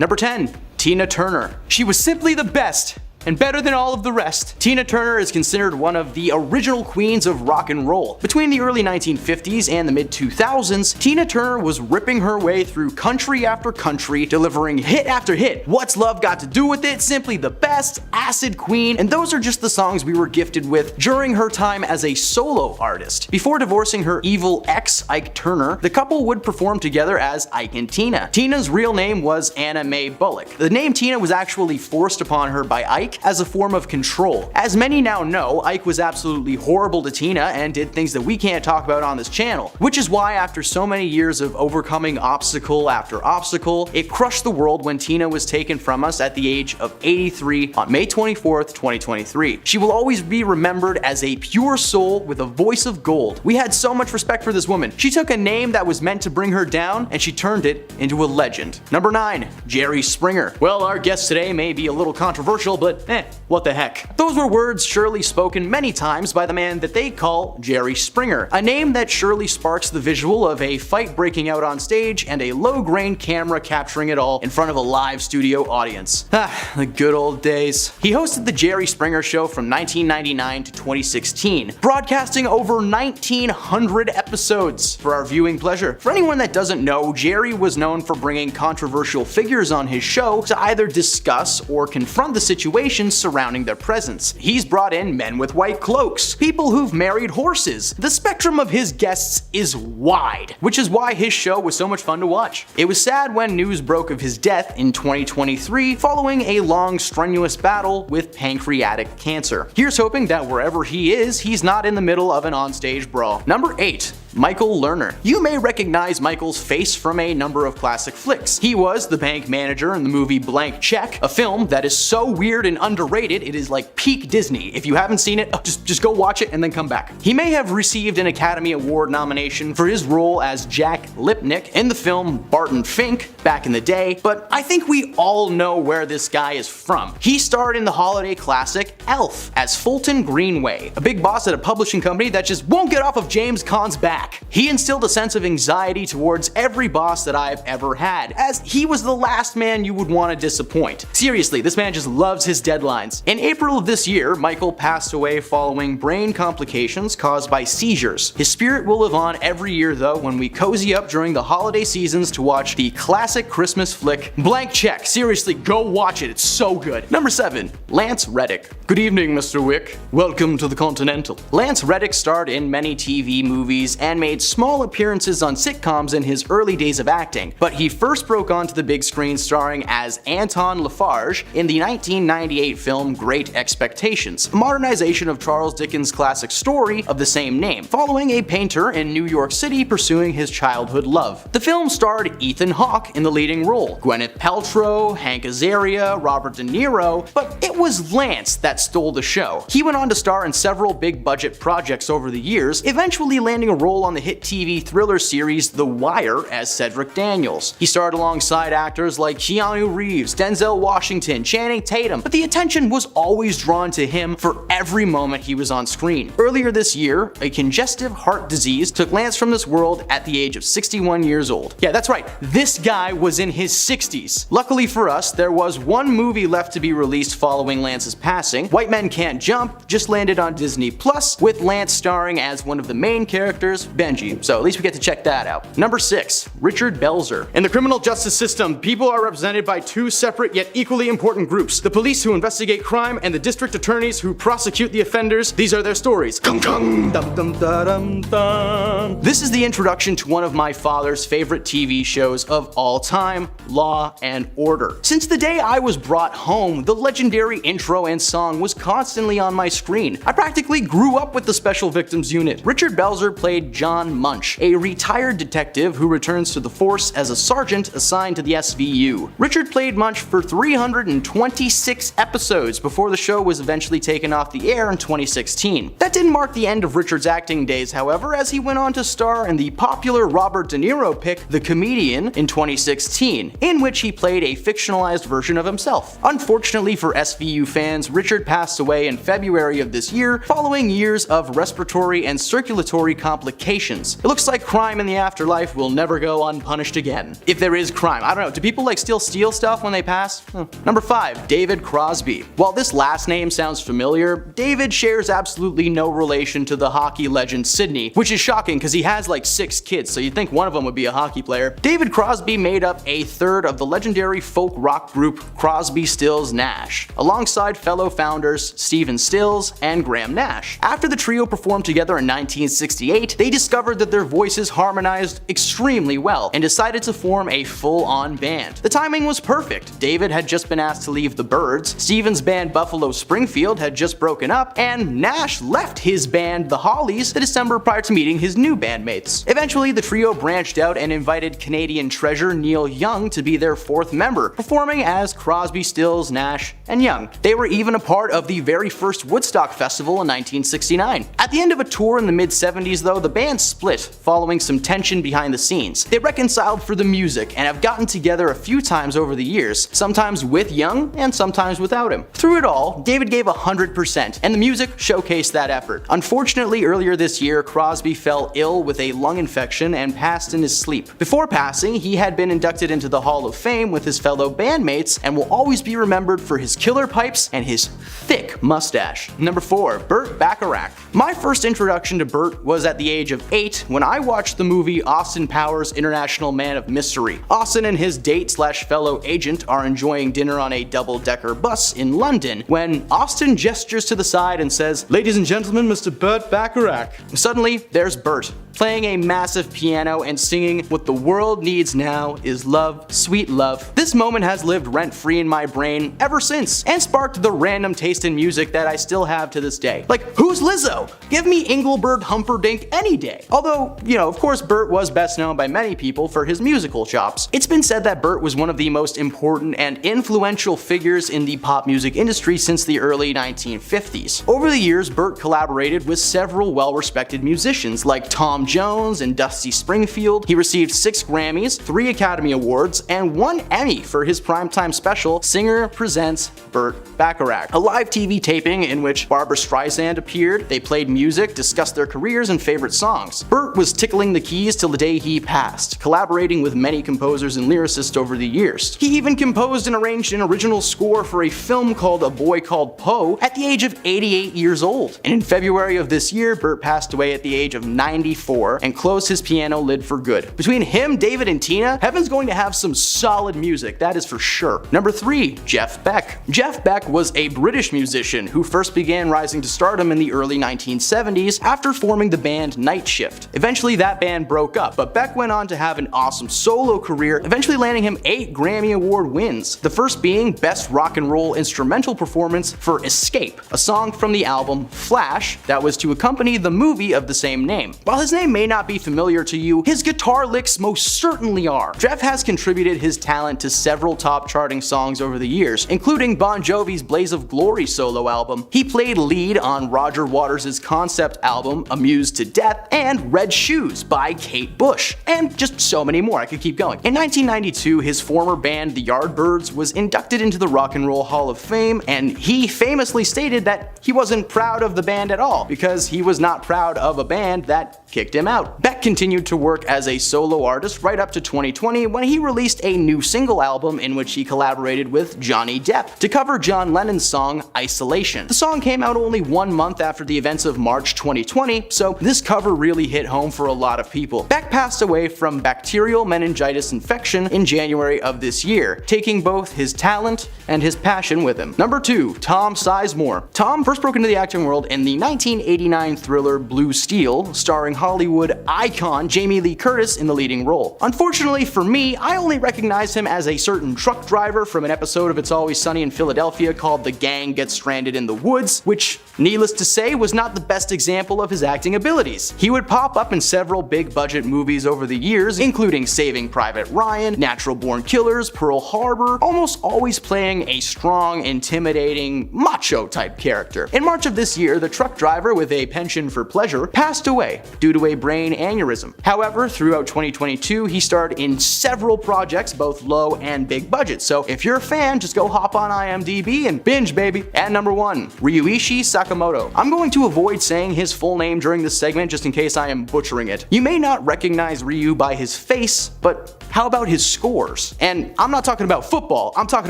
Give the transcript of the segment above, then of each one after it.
Number 10. Tina Turner. She was simply the best, and better than all of the rest. Tina Turner is considered one of the original queens of rock and roll. Between the early 1950s and the mid-2000s, Tina Turner was ripping her way through country after country, delivering hit after hit. What's Love Got to Do With It, Simply the Best, Acid Queen, and those are just the songs we were gifted with during her time as a solo artist. Before divorcing her evil ex, Ike Turner, the couple would perform together as Ike and Tina. Tina's real name was Anna Mae Bullock. The name Tina was actually forced upon her by Ike as a form of control. As many now know, Ike was absolutely horrible to Tina and did things that we can't talk about on this channel, which is why after so many years of overcoming obstacle after obstacle, it crushed the world when Tina was taken from us at the age of 83 on May 24th, 2023. She will always be remembered as a pure soul with a voice of gold. We had so much respect for this woman. She took a name that was meant to bring her down and she turned it into a legend. Number 9. Jerry Springer. Well, our guest today may be a little controversial, but what the heck. Those were words surely spoken many times by the man that they call Jerry Springer, a name that surely sparks the visual of a fight breaking out on stage and a low-grain camera capturing it all in front of a live studio audience. The good old days. He hosted the Jerry Springer Show from 1999 to 2016, broadcasting over 1,900 episodes for our viewing pleasure. For anyone that doesn't know, Jerry was known for bringing controversial figures on his show to either discuss or confront the situation surrounding their presence. He's brought in men with white cloaks, people who've married horses. The spectrum of his guests is wide, which is why his show was so much fun to watch. It was sad when news broke of his death in 2023 following a long, strenuous battle with pancreatic cancer. Here's hoping that wherever he is, he's not in the middle of an onstage brawl. Number 8. Michael Lerner. You may recognize Michael's face from a number of classic flicks. He was the bank manager in the movie Blank Check, a film that is so weird and underrated it is like peak Disney. If you haven't seen it, just go watch it and then come back. He may have received an Academy Award nomination for his role as Jack Lipnick in the film Barton Fink back in the day, but I think we all know where this guy is from. He starred in the holiday classic Elf as Fulton Greenway, a big boss at a publishing company that just won't get off of James Caan's back. He instilled a sense of anxiety towards every boss that I've ever had, as he was the last man you would want to disappoint. Seriously, this man just loves his deadlines. In April of this year, Michael passed away following brain complications caused by seizures. His spirit will live on every year though when we cozy up during the holiday seasons to watch the classic Christmas flick Blank Check. Seriously, go watch it, it's so good. Number 7. Lance Reddick. Good evening, Mr. Wick. Welcome to the Continental. Lance Reddick starred in many TV movies and made small appearances on sitcoms in his early days of acting, but he first broke onto the big screen starring as Anton Lafarge in the 1998 film Great Expectations, a modernization of Charles Dickens' classic story of the same name, following a painter in New York City pursuing his childhood love. The film starred Ethan Hawke in the leading role, Gwyneth Paltrow, Hank Azaria, Robert De Niro, but it was Lance that stole the show. He went on to star in several big budget projects over the years, eventually landing a role on the hit TV thriller series The Wire as Cedric Daniels. He starred alongside actors like Keanu Reeves, Denzel Washington, Channing Tatum, but the attention was always drawn to him for every moment he was on screen. Earlier this year, a congestive heart disease took Lance from this world at the age of 61 years old. Yeah, that's right, this guy was in his 60s. Luckily for us, there was one movie left to be released following Lance's passing. White Men Can't Jump just landed on Disney Plus, with Lance starring as one of the main characters, Benji, so at least we get to check that out. Number 6. Richard Belzer. In the criminal justice system, people are represented by two separate yet equally important groups: the police who investigate crime and the district attorneys who prosecute the offenders. These are their stories. Kung kung, dum dum da dum dum. This is the introduction to one of my father's favorite TV shows of all time, Law and Order. Since the day I was brought home, the legendary intro and song was constantly on my screen. I practically grew up with the Special Victims Unit. Richard Belzer played John Munch, a retired detective who returns to the force as a sergeant assigned to the SVU. Richard played Munch for 326 episodes before the show was eventually taken off the air in 2016. That didn't mark the end of Richard's acting days, however, as he went on to star in the popular Robert De Niro pick The Comedian in 2016, in which he played a fictionalized version of himself. Unfortunately for SVU fans, Richard passed away in February of this year following years of respiratory and circulatory complications ramifications. It looks like crime in the afterlife will never go unpunished again. If there is crime. I don't know, do people like still steal stuff when they pass? Number 5. David Crosby. While this last name sounds familiar, David shares absolutely no relation to the hockey legend Sidney, which is shocking because he has like 6 kids, so you'd think one of them would be a hockey player. David Crosby made up a third of the legendary folk rock group Crosby, Stills, Nash, alongside fellow founders Stephen Stills and Graham Nash. After the trio performed together in 1968, they discovered that their voices harmonized extremely well and decided to form a full-on band. The timing was perfect. David had just been asked to leave the Byrds, Stephen's band Buffalo Springfield had just broken up, and Nash left his band The Hollies the December prior to meeting his new bandmates. Eventually, the trio branched out and invited Canadian treasure Neil Young to be their 4th member, performing as Crosby, Stills, Nash, and Young. They were even a part of the very first Woodstock Festival in 1969. At the end of a tour in the mid-70s though, the band split following some tension behind the scenes. They reconciled for the music and have gotten together a few times over the years, sometimes with Young and sometimes without him. Through it all, David gave 100%, and the music showcased that effort. Unfortunately, earlier this year, Crosby fell ill with a lung infection and passed in his sleep. Before passing, he had been inducted into the Hall of Fame with his fellow bandmates and will always be remembered for his killer pipes and his thick mustache. Number 4. Burt Bacharach. My first introduction to Burt was at the age of 8 when I watched the movie Austin Powers International Man of Mystery. Austin and his date/fellow agent are enjoying dinner on a double-decker bus in London when Austin gestures to the side and says, "Ladies and gentlemen, Mr. Burt Bacharach." Suddenly, there's Burt, playing a massive piano and singing, "What the world needs now is love, sweet love." This moment has lived rent-free in my brain ever since, and sparked the random taste in music that I still have to this day. Like, who's Lizzo? Give me Engelbert Humperdinck any day. Although, of course Burt was best known by many people for his musical chops. It's been said that Burt was one of the most important and influential figures in the pop music industry since the early 1950s. Over the years, Burt collaborated with several well-respected musicians like Tom Jones and Dusty Springfield. He received 6 Grammys, 3 Academy Awards, and 1 Emmy for his primetime special, Singer Presents Burt Bacharach, a live TV taping in which Barbra Streisand appeared. They played music, discussed their careers and favorite songs. Burt was tickling the keys till the day he passed, collaborating with many composers and lyricists over the years. He even composed and arranged an original score for a film called A Boy Called Poe at the age of 88 years old. And in February of this year, Burt passed away at the age of 94 and closed his piano lid for good. Between him, David, and Tina, heaven's going to have some solid music, that is for sure. Number 3. Jeff Beck. Jeff Beck was a British musician who first began rising to stardom in the early 1970s after forming the band Night Shift. Eventually that band broke up, but Beck went on to have an awesome solo career, eventually landing him 8 Grammy Award wins, the first being Best Rock and Roll Instrumental Performance for Escape, a song from the album Flash that was to accompany the movie of the same name. While his name may not be familiar to you, his guitar licks most certainly are. Jeff has contributed his talent to several top charting songs over the years, including Bon Jovi's Blaze of Glory solo album. He played lead on Roger Waters' concept album Amused to Death and Red Shoes by Kate Bush, and just so many more. I could keep going. In 1992, his former band The Yardbirds was inducted into the Rock and Roll Hall of Fame, and he famously stated that he wasn't proud of the band at all because he was not proud of a band that kicked him out. Beck continued to work as a solo artist right up to 2020 when he released a new single album in which he collaborated with Johnny Depp to cover John Lennon's song Isolation. The song came out only 1 month after the events of March 2020, so this cover really hit home for a lot of people. Beck passed away from bacterial meningitis infection in January of this year, taking both his talent and his passion with him. Number 2. Tom Sizemore. Tom first broke into the acting world in the 1989 thriller Blue Steel, starring Hollywood icon Jamie Lee Curtis in the leading role. Unfortunately for me, I only recognize him as a certain truck driver from an episode of It's Always Sunny in Philadelphia called The Gang Gets Stranded in the Woods, which, needless to say, was not the best example of his acting abilities. He would pop up in several big-budget movies over the years, including Saving Private Ryan, Natural Born Killers, Pearl Harbor, almost always playing a strong, intimidating, macho-type character. In March of this year, the truck driver with a penchant for pleasure passed away due to a a brain aneurysm. However, throughout 2022, he starred in several projects, both low and big budget, so if you're a fan, just go hop on IMDb and binge, baby. At number 1, Ryuichi Sakamoto. I'm going to avoid saying his full name during this segment just in case I am butchering it. You may not recognize Ryu by his face, but how about his scores? And I'm not talking about football, I'm talking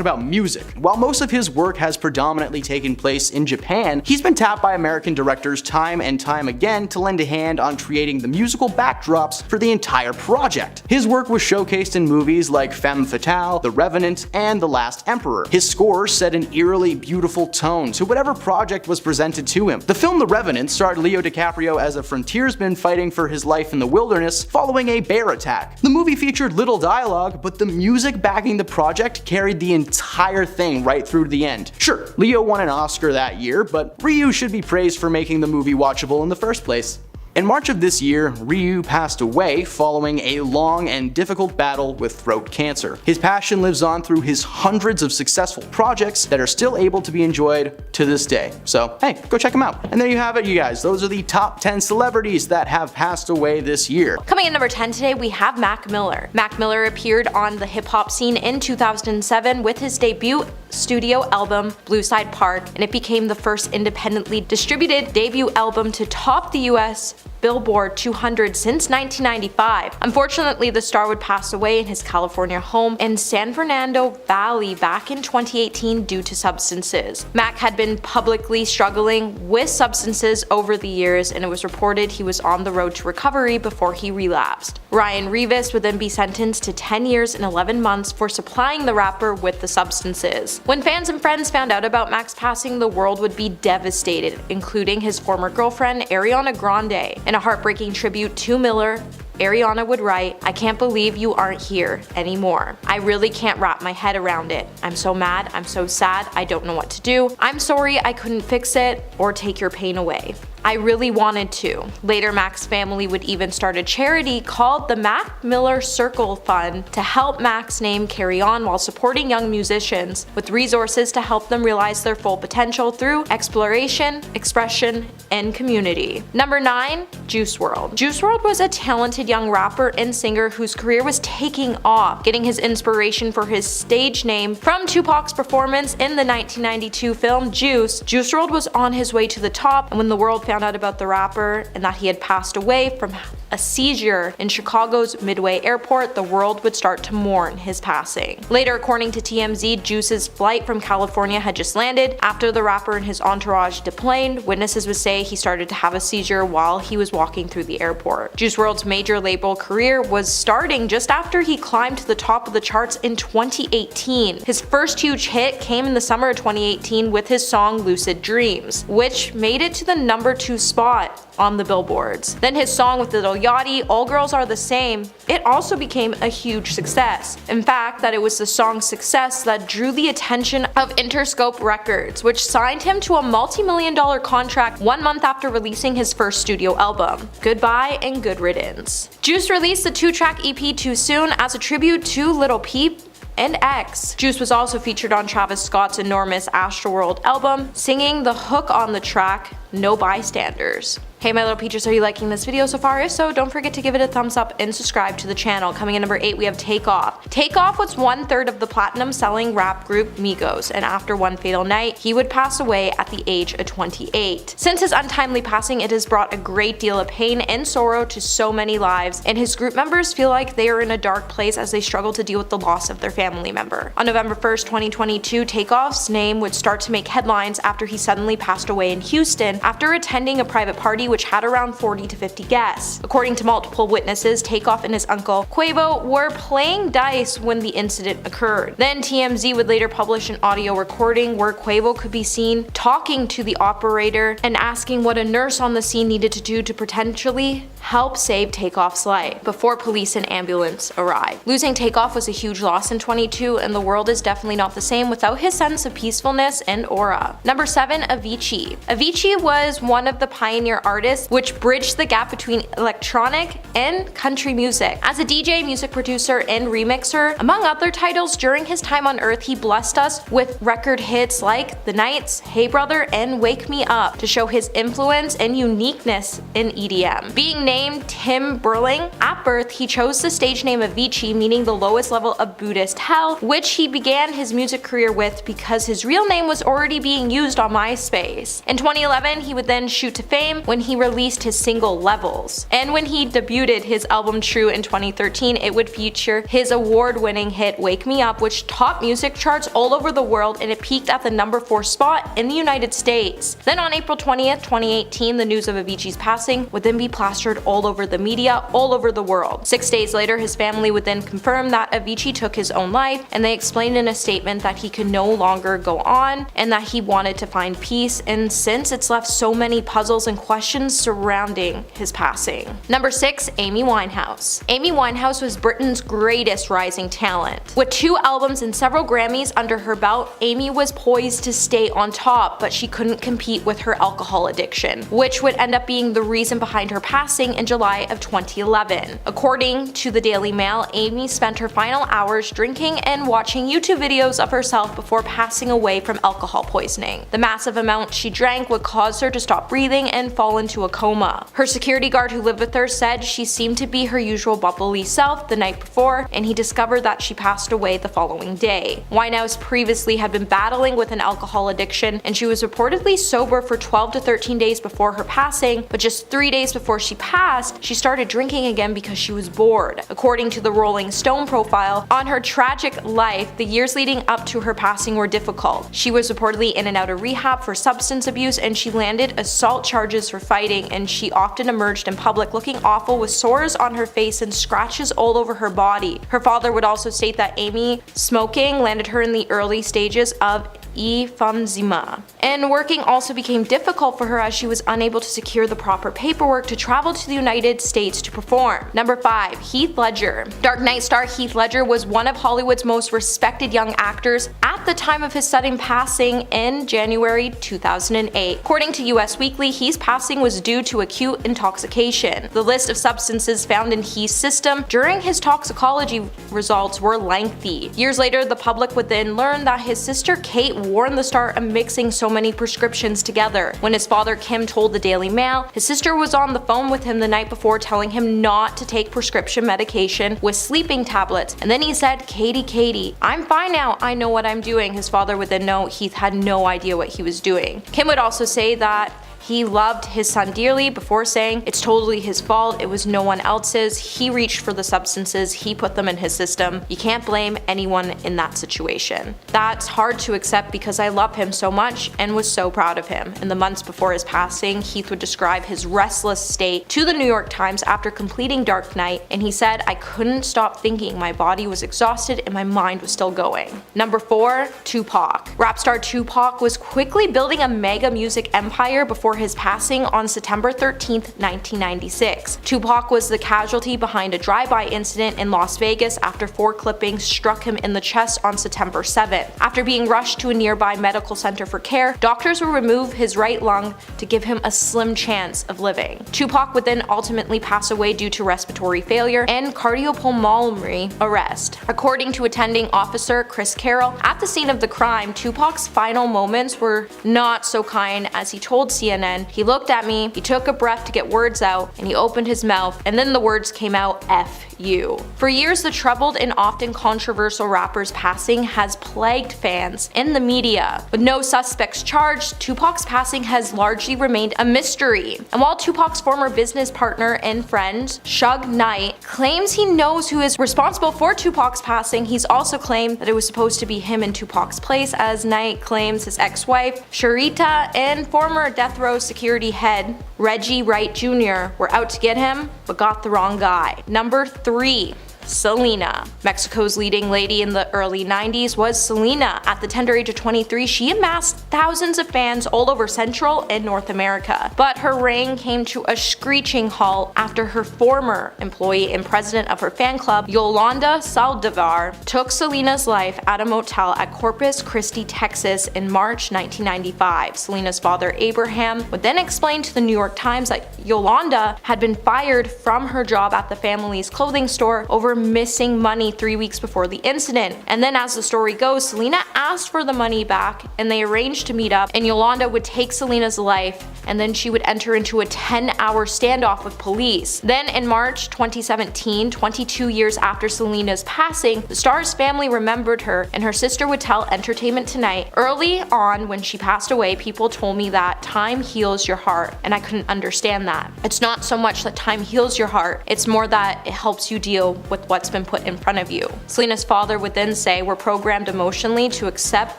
about music. While most of his work has predominantly taken place in Japan, he's been tapped by American directors time and time again to lend a hand on creating the musical backdrops for the entire project. His work was showcased in movies like Femme Fatale, The Revenant, and The Last Emperor. His scores set an eerily beautiful tone to whatever project was presented to him. The film The Revenant starred Leo DiCaprio as a frontiersman fighting for his life in the wilderness following a bear attack. The movie featured little dialogue, but the music backing the project carried the entire thing right through to the end. Sure, Leo won an Oscar that year, but Ryu should be praised for making the movie watchable in the first place. In March of this year, Ryu passed away following a long and difficult battle with throat cancer. His passion lives on through his hundreds of successful projects that are still able to be enjoyed to this day. So hey, go check him out. And there you have it, you guys. Those are the top 10 celebrities that have passed away this year. Coming in number 10 today, we have Mac Miller. Mac Miller appeared on the hip-hop scene in 2007 with his debut studio album, Blue Side Park, and it became the first independently distributed debut album to top the US Billboard 200 since 1995. Unfortunately, the star would pass away in his California home in San Fernando Valley back in 2018 due to substances. Mac had been publicly struggling with substances over the years, and it was reported he was on the road to recovery before he relapsed. Ryan Revis would then be sentenced to 10 years and 11 months for supplying the rapper with the substances. When fans and friends found out about Mac's passing, the world would be devastated, including his former girlfriend Ariana Grande. In a heartbreaking tribute to Miller, Ariana would write, "I can't believe you aren't here anymore. I really can't wrap my head around it. I'm so mad, I'm so sad, I don't know what to do. I'm sorry I couldn't fix it or take your pain away. I really wanted to." Later, Mac's family would even start a charity called the Mac Miller Circle Fund to help Mac's name carry on while supporting young musicians with resources to help them realize their full potential through exploration, expression, and community. Number 9, Juice WRLD. Juice WRLD was a talented young rapper and singer whose career was taking off, getting his inspiration for his stage name from Tupac's performance in the 1992 film Juice. Juice WRLD was on his way to the top, and when the world found out about the rapper and that he had passed away from a seizure in Chicago's Midway Airport, the world would start to mourn his passing. Later, according to TMZ, Juice's flight from California had just landed. After the rapper and his entourage deplaned, witnesses would say he started to have a seizure while he was walking through the airport. Juice WRLD's major label career was starting just after he climbed to the top of the charts in 2018. His first huge hit came in the summer of 2018 with his song Lucid Dreams, which made it to the number 2 spot on the billboards. Then his song with Lil Yachty, All Girls Are the Same, it also became a huge success. In fact, that it was the song's success that drew the attention of Interscope Records, which signed him to a multi-million-dollar contract 1 month after releasing his first studio album. Goodbye and good riddance. Juice released the 2-track EP Too Soon as a tribute to Lil Peep and X. Juice was also featured on Travis Scott's enormous Astroworld album, singing the hook on the track No Bystanders. Hey my little peaches, are you liking this video so far? If so, don't forget to give it a thumbs up and subscribe to the channel. Coming in number 8, we have Takeoff. Takeoff was 1/3 of the platinum-selling rap group Migos, and after one fatal night, he would pass away at the age of 28. Since his untimely passing, it has brought a great deal of pain and sorrow to so many lives, and his group members feel like they are in a dark place as they struggle to deal with the loss of their family member. On November 1st, 2022, Takeoff's name would start to make headlines after he suddenly passed away in Houston after attending a private party which had around 40 to 50 guests. According to multiple witnesses, Takeoff and his uncle Quavo were playing dice when the incident occurred. Then TMZ would later publish an audio recording where Quavo could be seen talking to the operator and asking what a nurse on the scene needed to do to potentially help save Takeoff's life before police and ambulance arrived. Losing Takeoff was a huge loss in 2022, and the world is definitely not the same without his sense of peacefulness and aura. Number 7, Avicii. Avicii was was one of the pioneer artists which bridged the gap between electronic and country music. As a DJ, music producer, and remixer, among other titles, during his time on Earth he blessed us with record hits like The Nights, Hey Brother, and Wake Me Up to show his influence and uniqueness in EDM. Being named Tim Burling at birth, he chose the stage name Avicii, meaning the lowest level of Buddhist hell, which he began his music career with because his real name was already being used on MySpace. In 2011, he would then shoot to fame when he released his single Levels. And when he debuted his album True in 2013, it would feature his award-winning hit Wake Me Up, which topped music charts all over the world, and it peaked at the number 4 spot in the United States. Then on April 20th, 2018, the news of Avicii's passing would then be plastered all over the media, all over the world. 6 days later, his family would then confirm that Avicii took his own life, and they explained in a statement that he could no longer go on and that he wanted to find peace, and since it's left so many puzzles and questions surrounding his passing. Number 6. Amy Winehouse. Amy Winehouse was Britain's greatest rising talent. With 2 albums and several Grammys under her belt, Amy was poised to stay on top, but she couldn't compete with her alcohol addiction, which would end up being the reason behind her passing in July of 2011. According to the Daily Mail, Amy spent her final hours drinking and watching YouTube videos of herself before passing away from alcohol poisoning. The massive amount she drank would cause her to stop breathing and fall into a coma. Her security guard who lived with her said she seemed to be her usual bubbly self the night before, and he discovered that she passed away the following day. Winehouse previously had been battling with an alcohol addiction, and she was reportedly sober for 12 to 13 days before her passing, but just 3 days before she passed, she started drinking again because she was bored. According to the Rolling Stone profile on her tragic life, the years leading up to her passing were difficult. She was reportedly in and out of rehab for substance abuse, and she landed assault charges for fighting, and she often emerged in public looking awful with sores on her face and scratches all over her body. Her father would also state that Amy smoking landed her in the early stages of emphysema, and working also became difficult for her as she was unable to secure the proper paperwork to travel to the United States to perform. Number 5. Heath Ledger. Dark Knight star Heath Ledger was one of Hollywood's most respected young actors at the time of his sudden passing in January 2008. According to US Weekly, Heath's passing was due to acute intoxication. The list of substances found in Heath's system during his toxicology results were lengthy. Years later, the public would then learn that his sister Kate warned the star of mixing so many prescriptions together. When his father Kim told the Daily Mail, his sister was on the phone with him the night before telling him not to take prescription medication with sleeping tablets, and then he said, Katie, I'm fine now, I know what I'm doing." His father would then know Heath had no idea what he was doing. Kim would also say that he loved his son dearly before saying it's totally his fault, it was no one else's, he reached for the substances, he put them in his system, you can't blame anyone in that situation. That's hard to accept because I love him so much and was so proud of him. In the months before his passing, Heath would describe his restless state to the New York Times after completing Dark Knight, and he said, "I couldn't stop thinking, my body was exhausted and my mind was still going." Number 4. Tupac. Rap star Tupac was quickly building a mega music empire before his passing on September 13th, 1996. Tupac was the casualty behind a drive-by incident in Las Vegas after 4 clippings struck him in the chest on September 7th. After being rushed to a nearby medical center for care, doctors would remove his right lung to give him a slim chance of living. Tupac would then ultimately pass away due to respiratory failure and cardiopulmonary arrest. According to attending officer Chris Carroll, at the scene of the crime, Tupac's final moments were not so kind as he told CNN, "He looked at me, he took a breath to get words out, and he opened his mouth, and then the words came out, F you." For years, the troubled and often controversial rapper's passing has plagued fans and the media. With no suspects charged, Tupac's passing has largely remained a mystery. And while Tupac's former business partner and friend, Suge Knight, claims he knows who is responsible for Tupac's passing, he's also claimed that it was supposed to be him in Tupac's place, as Knight claims his ex-wife, Sharita, and former Death Row security head, Reggie Wright Jr., were out to get him, but got the wrong guy. Number 3. Selena. Mexico's leading lady in the early 90s was Selena. At the tender age of 23, she amassed thousands of fans all over Central and North America. But her reign came to a screeching halt after her former employee and president of her fan club, Yolanda Saldivar, took Selena's life at a motel at Corpus Christi, Texas in March 1995. Selena's father, Abraham, would then explain to the New York Times that Yolanda had been fired from her job at the family's clothing store over missing money 3 weeks before the incident. And then, as the story goes, Selena asked for the money back and they arranged to meet up, and Yolanda would take Selena's life, and then she would enter into a 10-hour standoff with police. Then in March 2017, 22 years after Selena's passing, the star's family remembered her, and her sister would tell Entertainment Tonight, "Early on when she passed away, people told me that time heals your heart, and I couldn't understand that. It's not so much that time heals your heart, it's more that it helps you deal with what's been put in front of you." Selena's father would then say, "We're programmed emotionally to accept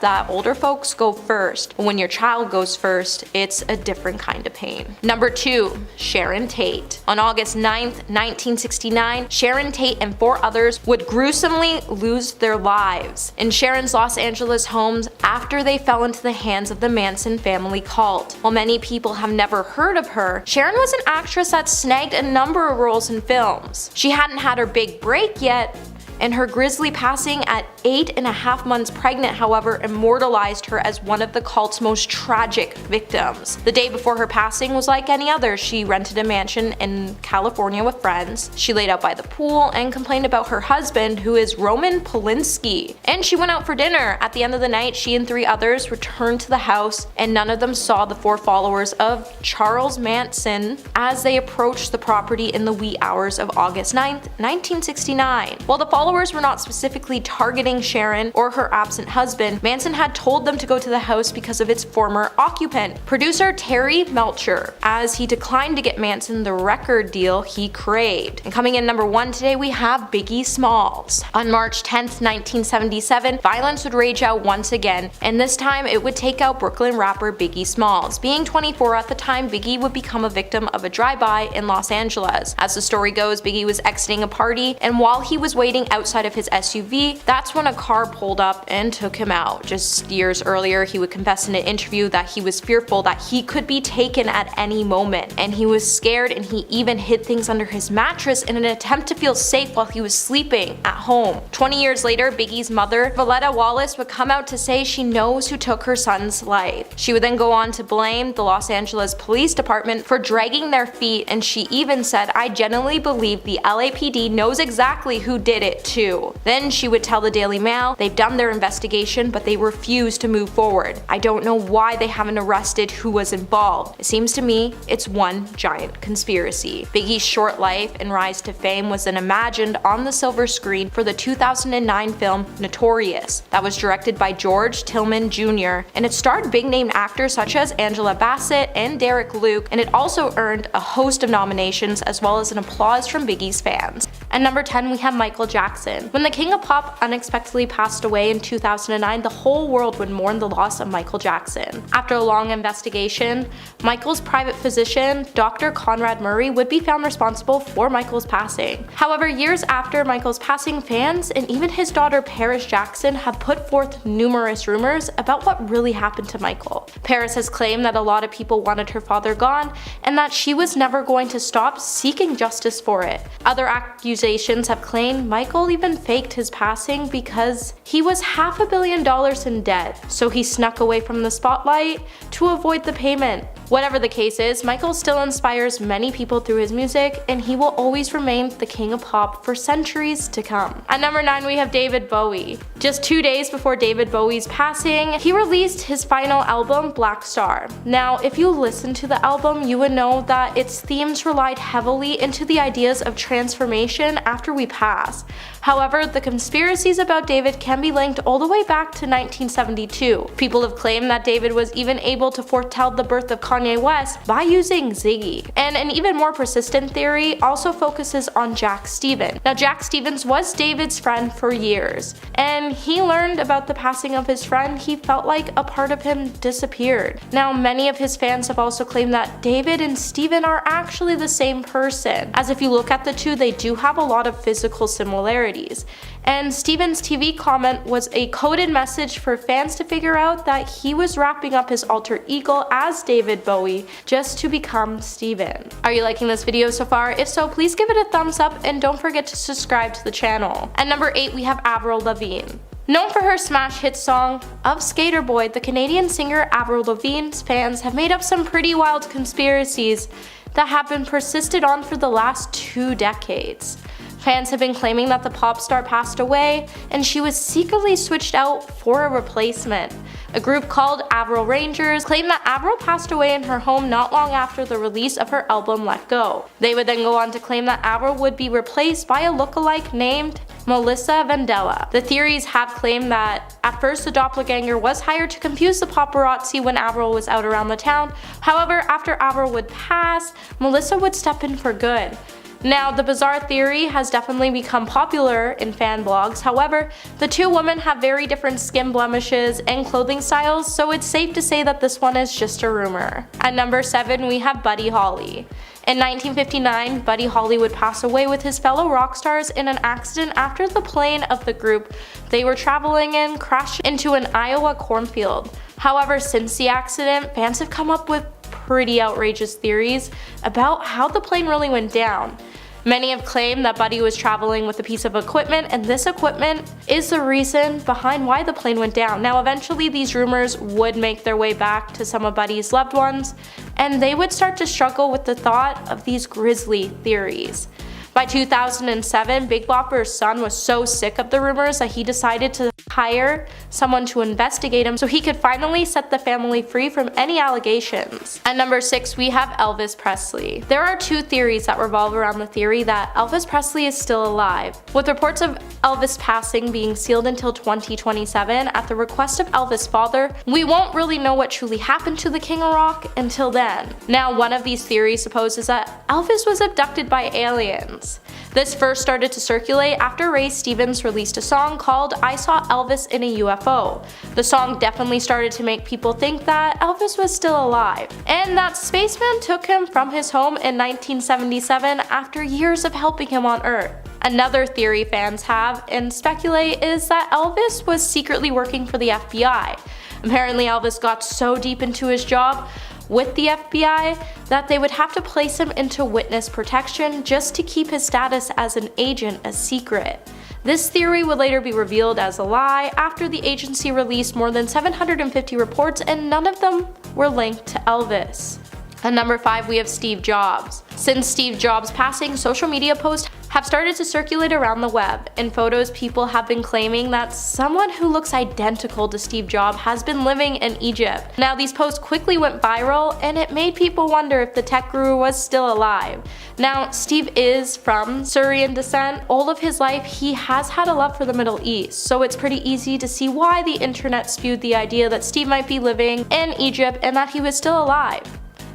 that older folks go first, but when your child goes first, it's a different kind of pain." Number 2. Sharon Tate. On August 9th, 1969, Sharon Tate and 4 others would gruesomely lose their lives in Sharon's Los Angeles homes after they fell into the hands of the Manson family cult. While many people have never heard of her, Sharon was an actress that snagged a number of roles in films. She hadn't had her big break yet, and her grisly passing at 8.5 months pregnant, however, immortalized her as one of the cult's most tragic victims. The day before her passing was like any other. She rented a mansion in California with friends. She laid out by the pool and complained about her husband, who is Roman Polanski. And she went out for dinner. At the end of the night, she and 3 others returned to the house, and none of them saw the 4 followers of Charles Manson as they approached the property in the wee hours of August 9th, 1969. While the followers were not specifically targeting Sharon or her absent husband, Manson had told them to go to the house because of its former occupant, producer Terry Melcher, as he declined to get Manson the record deal he craved. And coming in number 1 today, we have Biggie Smalls. On March 10th, 1977, violence would rage out once again, and this time it would take out Brooklyn rapper Biggie Smalls. Being 24 at the time, Biggie would become a victim of a drive-by in Los Angeles. As the story goes, Biggie was exiting a party, and while he was waiting outside of his SUV, that's when a car pulled up and took him out. Just years earlier, he would confess in an interview that he was fearful that he could be taken at any moment, and he was scared, and he even hid things under his mattress in an attempt to feel safe while he was sleeping at home. 20 years later, Biggie's mother, Valletta Wallace, would come out to say she knows who took her son's life. She would then go on to blame the Los Angeles Police Department for dragging their feet, and she even said, "I genuinely believe the LAPD knows exactly who did it too." Then she would tell the Daily Mail they've done their investigation, but they refuse to move forward. "I don't know why they haven't arrested who was involved. It seems to me it's one giant conspiracy." Biggie's short life and rise to fame was then imagined on the silver screen for the 2009 film Notorious, that was directed by George Tillman Jr., and it starred big-name actors such as Angela Bassett and Derek Luke, and it also earned a host of nominations as well as an applause from Biggie's fans. And number 10, we have Michael Jackson. When the King of Pop unexpectedly passed away in 2009, the whole world would mourn the loss of Michael Jackson. After a long investigation, Michael's private physician, Dr. Conrad Murray, would be found responsible for Michael's passing. However, years after Michael's passing, fans and even his daughter Paris Jackson have put forth numerous rumors about what really happened to Michael. Paris has claimed that a lot of people wanted her father gone, and that she was never going to stop seeking justice for it. Other accusations have claimed Michael even faked his passing because he was $500 million in debt, so he snuck away from the spotlight to avoid the payment. Whatever the case is, Michael still inspires many people through his music, and he will always remain the king of pop for centuries to come. At number 9, we have David Bowie. Just 2 days before David Bowie's passing, he released his final album, Black Star. Now, if you listen to the album, you would know that its themes relied heavily into the ideas of transformation after we pass. However, the conspiracies about David can be linked all the way back to 1972. People have claimed that David was even able to foretell the birth of Kanye West by using Ziggy. And an even more persistent theory also focuses on Jack Stevens. Now, Jack Stevens was David's friend for years, and he learned about the passing of his friend. He felt like a part of him disappeared. Now, many of his fans have also claimed that David and Steven are actually the same person, as if you look at the two, they do have a lot of physical similarities. And Steven's TV comment was a coded message for fans to figure out that he was wrapping up his alter ego as David Bowie just to become Steven. Are you liking this video so far? If so, please give it a thumbs up and don't forget to subscribe to the channel. At number 8, we have Avril Lavigne. Known for her smash hit song of Skater Boy, the Canadian singer Avril Lavigne's fans have made up some pretty wild conspiracies that have been persisted on for the last 2 decades. Fans have been claiming that the pop star passed away and she was secretly switched out for a replacement. A group called Avril Rangers claimed that Avril passed away in her home not long after the release of her album Let Go. They would then go on to claim that Avril would be replaced by a lookalike named Melissa Vandella. The theories have claimed that at first the doppelganger was hired to confuse the paparazzi when Avril was out around the town. However, after Avril would pass, Melissa would step in for good. Now, the bizarre theory has definitely become popular in fan blogs. However, the two women have very different skin blemishes and clothing styles, so it's safe to say that this one is just a rumor. At number 7, we have Buddy Holly. In 1959, Buddy Holly would pass away with his fellow rock stars in an accident after the plane of the group they were traveling in crashed into an Iowa cornfield. However, since the accident, fans have come up with pretty outrageous theories about how the plane really went down. Many have claimed that Buddy was traveling with a piece of equipment, and this equipment is the reason behind why the plane went down. Now, eventually these rumors would make their way back to some of Buddy's loved ones, and they would start to struggle with the thought of these grisly theories. By 2007, Big Bopper's son was so sick of the rumors that he decided to hire someone to investigate him so he could finally set the family free from any allegations. At number 6, we have Elvis Presley. There are 2 theories that revolve around the theory that Elvis Presley is still alive, with reports of Elvis passing being sealed until 2027 at the request of Elvis' father. We won't really know what truly happened to the King of Rock until then. Now, one of these theories supposes that Elvis was abducted by aliens. This first started to circulate after Ray Stevens released a song called I Saw Elvis in a UFO. The song definitely started to make people think that Elvis was still alive, and that spaceman took him from his home in 1977 after years of helping him on Earth. Another theory fans have and speculate is that Elvis was secretly working for the FBI. Apparently, Elvis got so deep into his job with the FBI that they would have to place him into witness protection just to keep his status as an agent a secret. This theory would later be revealed as a lie after the agency released more than 750 reports and none of them were linked to Elvis. At number 5, we have Steve Jobs. Since Steve Jobs' passing, social media posts have started to circulate around the web. In photos, people have been claiming that someone who looks identical to Steve Jobs has been living in Egypt. Now, these posts quickly went viral, and it made people wonder if the tech guru was still alive. Now, Steve is from Syrian descent. All of his life, he has had a love for the Middle East, so it's pretty easy to see why the internet spewed the idea that Steve might be living in Egypt and that he was still alive.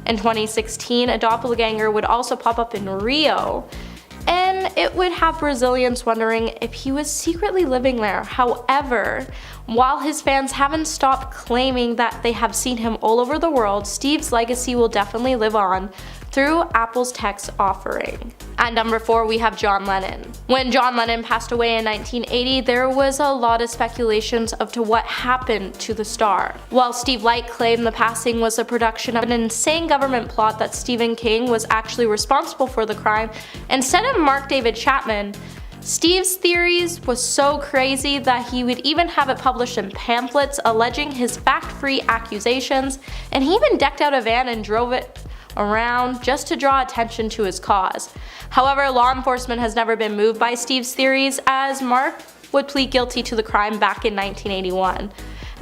In 2016, a doppelganger would also pop up in Rio, and it would have Brazilians wondering if he was secretly living there. However, while his fans haven't stopped claiming that they have seen him all over the world, Steve's legacy will definitely live on through Apple's text offering. At number 4, we have John Lennon. When John Lennon passed away in 1980, there was a lot of speculations as to what happened to the star. While Steve Light claimed the passing was a production of an insane government plot that Stephen King was actually responsible for the crime, instead of Mark David Chapman, Steve's theories was so crazy that he would even have it published in pamphlets alleging his fact-free accusations, and he even decked out a van and drove it around just to draw attention to his cause. However, law enforcement has never been moved by Steve's theories, as Mark would plead guilty to the crime back in 1981.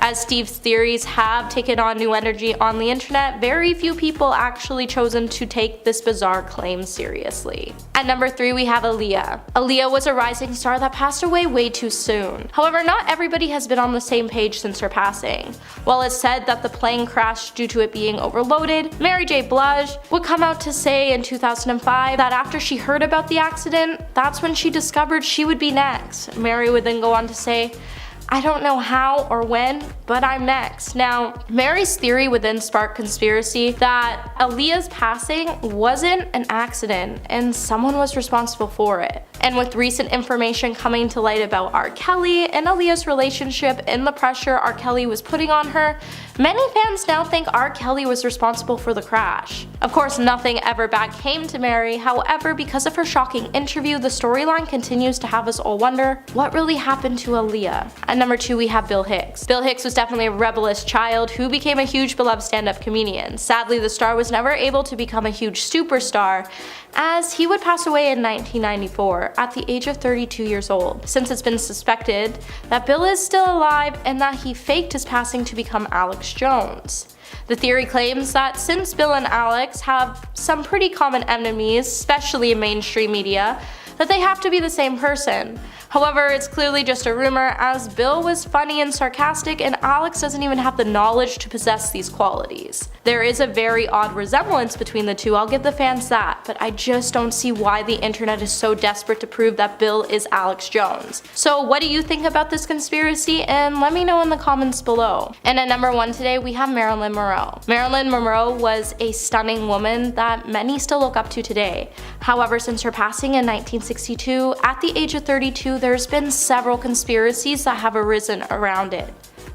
As Steve's theories have taken on new energy on the internet, very few people actually chosen to take this bizarre claim seriously. At number 3 we have Aaliyah. Aaliyah was a rising star that passed away way too soon. However, not everybody has been on the same page since her passing. While it's said that the plane crashed due to it being overloaded, Mary J. Blige would come out to say in 2005 that after she heard about the accident, that's when she discovered she would be next. Mary would then go on to say, "I don't know how or when, but I'm next." Now, Mary's theory would then spark conspiracy that Aaliyah's passing wasn't an accident and someone was responsible for it. And with recent information coming to light about R. Kelly and Aaliyah's relationship and the pressure R. Kelly was putting on her, many fans now think R. Kelly was responsible for the crash. Of course, nothing ever bad came to Mary, however, because of her shocking interview, the storyline continues to have us all wonder what really happened to Aaliyah. At number 2 we have Bill Hicks. Bill Hicks was definitely a rebellious child who became a huge beloved stand-up comedian. Sadly, the star was never able to become a huge superstar, as he would pass away in 1994 at the age of 32 years old. Since it's been suspected that Bill is still alive and that he faked his passing to become Alex Jones. The theory claims that since Bill and Alex have some pretty common enemies, especially in mainstream media, that they have to be the same person. However, it's clearly just a rumor, as Bill was funny and sarcastic and Alex doesn't even have the knowledge to possess these qualities. There is a very odd resemblance between the two, I'll give the fans that, but I just don't see why the internet is so desperate to prove that Bill is Alex Jones. So what do you think about this conspiracy, and let me know in the comments below. And at number 1 today we have Marilyn Monroe. Marilyn Monroe was a stunning woman that many still look up to today. However, since her passing in 1962, at the age of 32, there's been several conspiracies that have arisen around it.